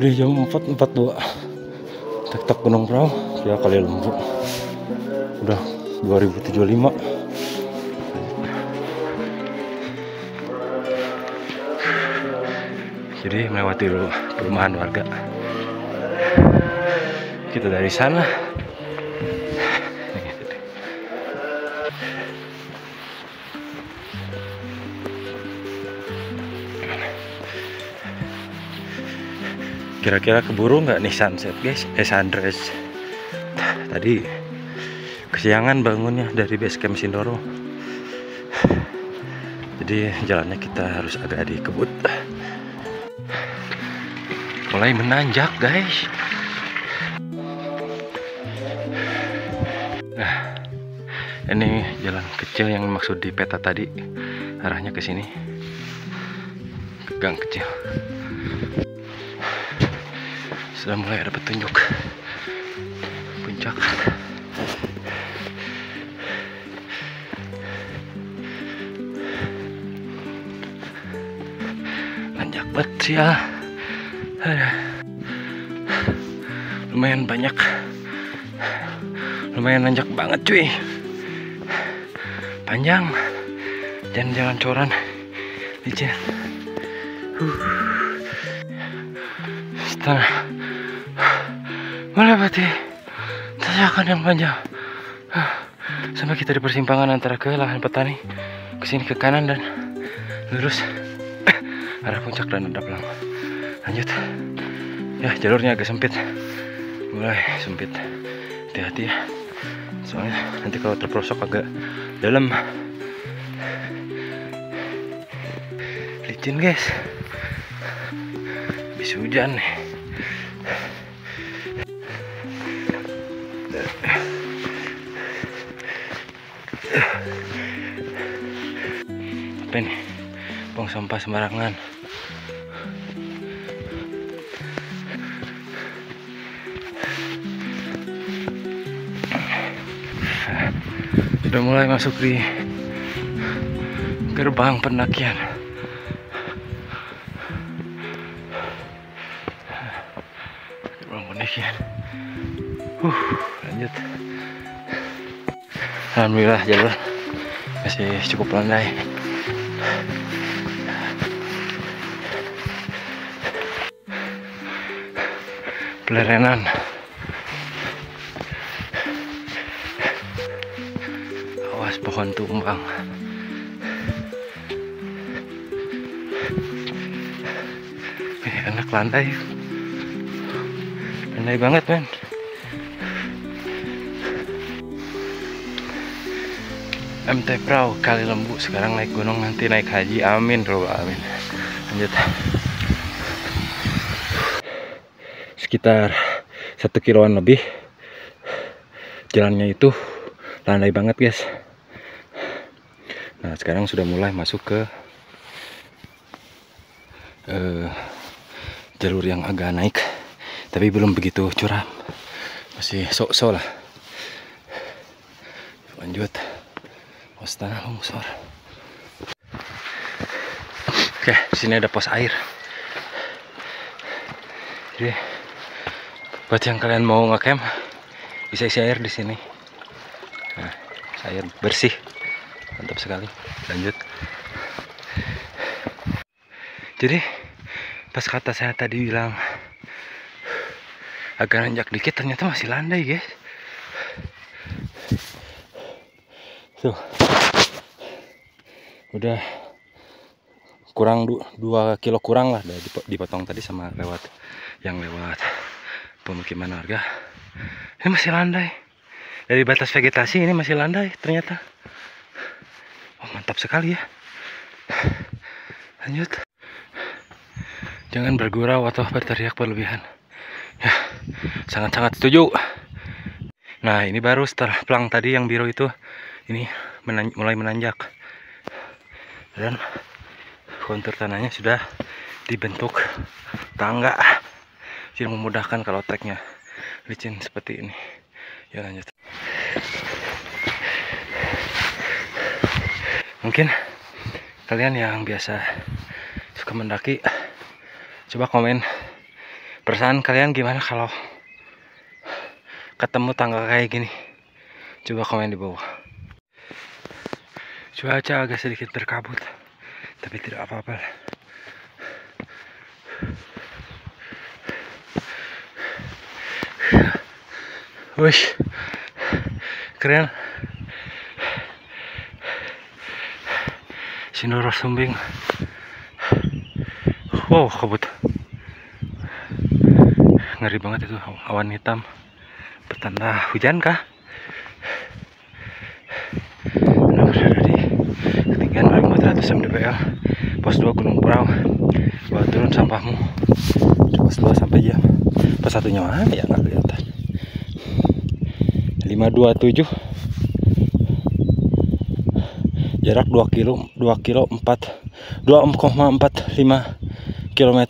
Di jam 4.42 TikTok Gunung Prau ya kali Lembu udah 2075. Jadi melewati dulu perumahan warga. Kita dari sana. Kira-kira keburu nggak nih sunset guys? Sunrise. Tadi kesiangan bangunnya dari base camp Sindoro. Jadi jalannya kita harus agak dikebut. Mulai menanjak guys. Nah, ini jalan kecil yang maksud di peta tadi. Arahnya ke sini. Ke gang kecil. Sudah mulai ada petunjuk puncak. Nanjak banget ya. Lumayan banyak. Lumayan nanjak banget cuy. Panjang. Dan jalan coran licin. Setengah melewati tanjakan yang panjang sampai kita di persimpangan antara ke lahan petani, ke sini ke kanan dan lurus arah puncak dan ada pelang. Lanjut ya, jalurnya agak sempit, mulai sempit, hati-hati ya, soalnya nanti kalau terperosok agak dalam. Licin guys, habis hujan nih. Apa ini? Buang sampah sembarangan. Sudah mulai masuk di gerbang pendakian. Gerbang pendakian. Lanjut. Alhamdulillah jalur masih cukup landai. Pelerenan. Awas pohon tumbang. Enak landai. Landai banget men. MT Prau Kali Lembu, sekarang naik gunung, nanti naik haji. Amin bro, amin. Lanjut. Sekitar 1 kiloan lebih. Jalannya itu landai banget guys. Nah sekarang sudah mulai masuk ke jalur yang agak naik, tapi belum begitu curam, masih sok-sok lah. Lanjut. Tanah longsor. Oke, di sini ada pos air. Jadi buat yang kalian mau ngecamp bisa isi air di sini. Nah, air bersih, mantap sekali. Lanjut. Jadi pas kata saya tadi bilang agak nanjak dikit, ternyata masih landai guys. Tuh, udah kurang 2 kilo kurang lah, dipotong tadi sama lewat pemukiman warga. Ini masih landai. Dari batas vegetasi ini masih landai ternyata. Oh, mantap sekali ya. Lanjut. Jangan bergurau atau berteriak berlebihan. Ya, sangat-sangat setuju. Nah, ini baru setelah pelang tadi yang biru itu, ini mulai menanjak. Dan kontur tanahnya sudah dibentuk tangga. Jadi memudahkan kalau treknya licin seperti ini. Ya lanjut. Mungkin kalian yang biasa suka mendaki, coba komen Perasaan kalian gimana kalau ketemu tangga kayak gini? Coba komen di bawah. Cuaca agak sedikit berkabut, tapi tidak apa-apa. Wish, keren. Sindoro Sumbing. Wow, kabut. Ngeri banget itu, awan hitam. Pertanda hujan kah? Berada di ketinggian 400 mdpl, pos 2 Gunung Prau. Bawa turun sampahmu. Pos 2 sampai jam. Pos 1-nya mana ya, nggak kelihatan. 527. Jarak 2 kilo 2,45 km.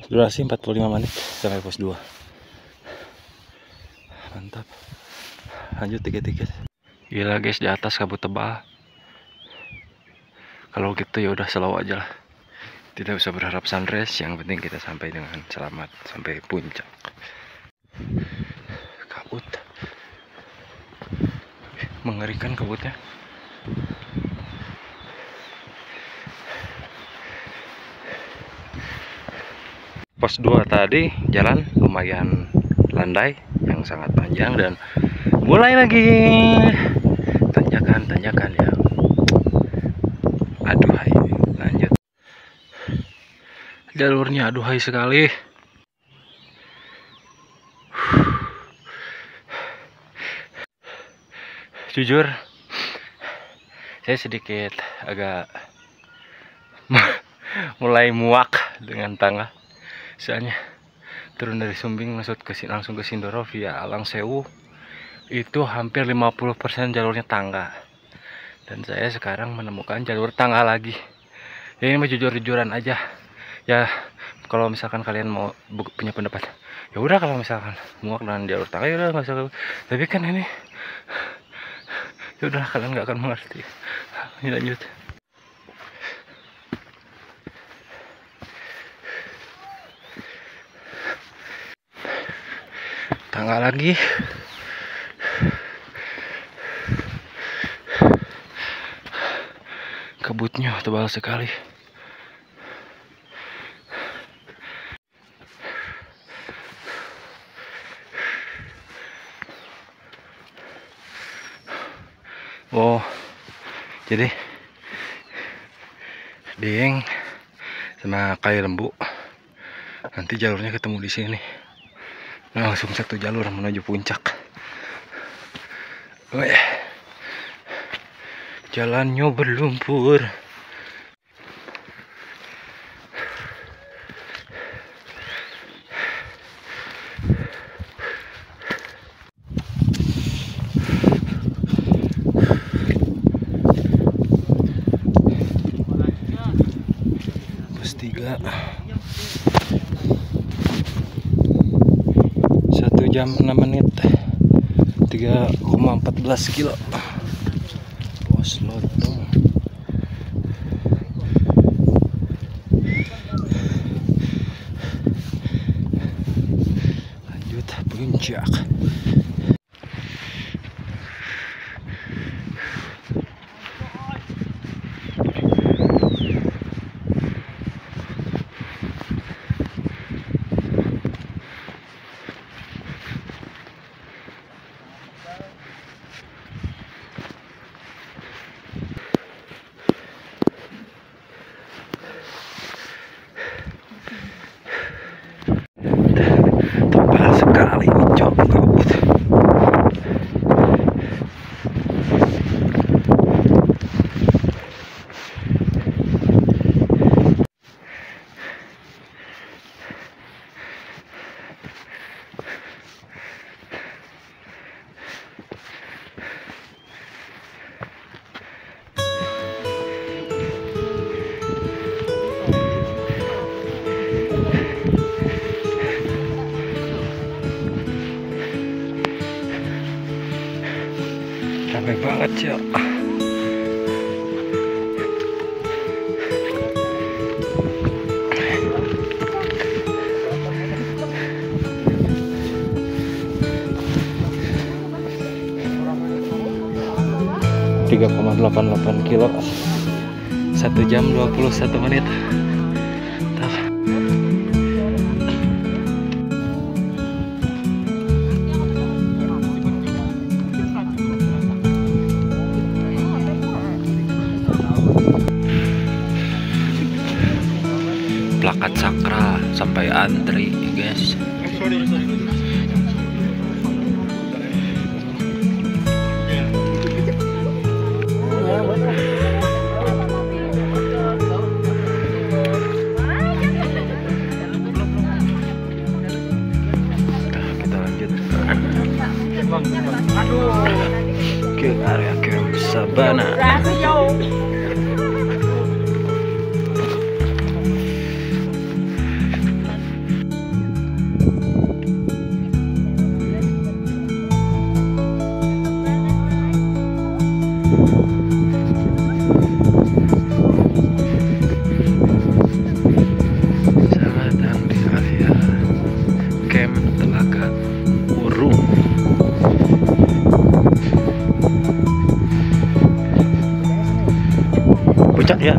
Durasi 45 menit sampai pos 2. Mantap. Lanjut tiket. Gila guys, di atas kabut tebal. Kalau gitu ya udah slow aja lah. Tidak usah berharap sunrise, yang penting kita sampai dengan selamat sampai puncak. Kabut. Mengerikan kabutnya. Pos 2 tadi jalan lumayan landai yang sangat panjang dan mulai lagi tanjakan yang aduhai. Lanjut, jalurnya aduhai sekali. Jujur saya sedikit agak mulai muak dengan tangga. Soalnya turun dari Sumbing langsung ke Sindoro via Alang Sewu itu hampir 50% jalurnya tangga, dan saya sekarang menemukan jalur tangga lagi. Ya ini mah jujur-jujuran aja ya. Kalau misalkan kalian mau punya pendapat, ya udah, kalau misalkan muak dengan jalur tangga ya udah nggak usah. Tapi kan ini ya udah, kalian nggak akan mengerti. Lanjut. Tangga lagi. Kabutnya tebal sekali. Oh, jadi Dieng sama Kali Lembu nanti jalurnya ketemu di sini. Langsung satu jalur menuju puncak. Weh, jalannya berlumpur. Pos 3 1 jam 6 menit 3,14 kilo. Pos Lotong. Lanjut puncak. Tebal sekali ini coba kabut. Capek banget ya. 3,88 kilo, 1 jam 21 menit. Plakat sakral sampai antri, guys. Kita lanjut ke area Camp Sabana. Selamat datang di area Camp Telaga Burung. Puncak ya.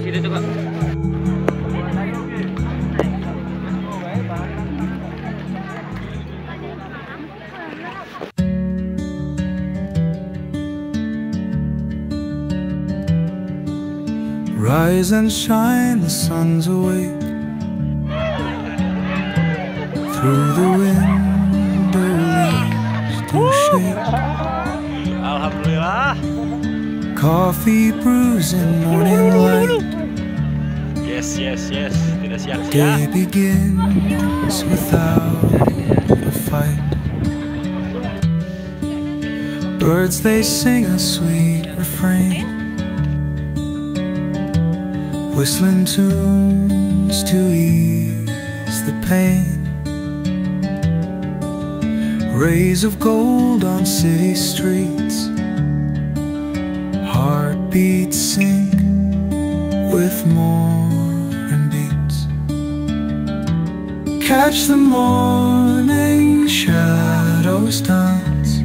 Sini coba. Rise and shine, the sun's awake. Through the window leaves to shake. Alhamdulillah. Coffee brews in morning light. Yes. Tidak siap-siap. Day begins without a fight. Birds they sing a sweet refrain, whistling tunes to ease the pain. Rays of gold on city streets, heartbeats sync with morning beats. Catch the morning shadows dance,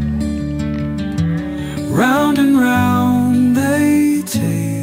round and round they take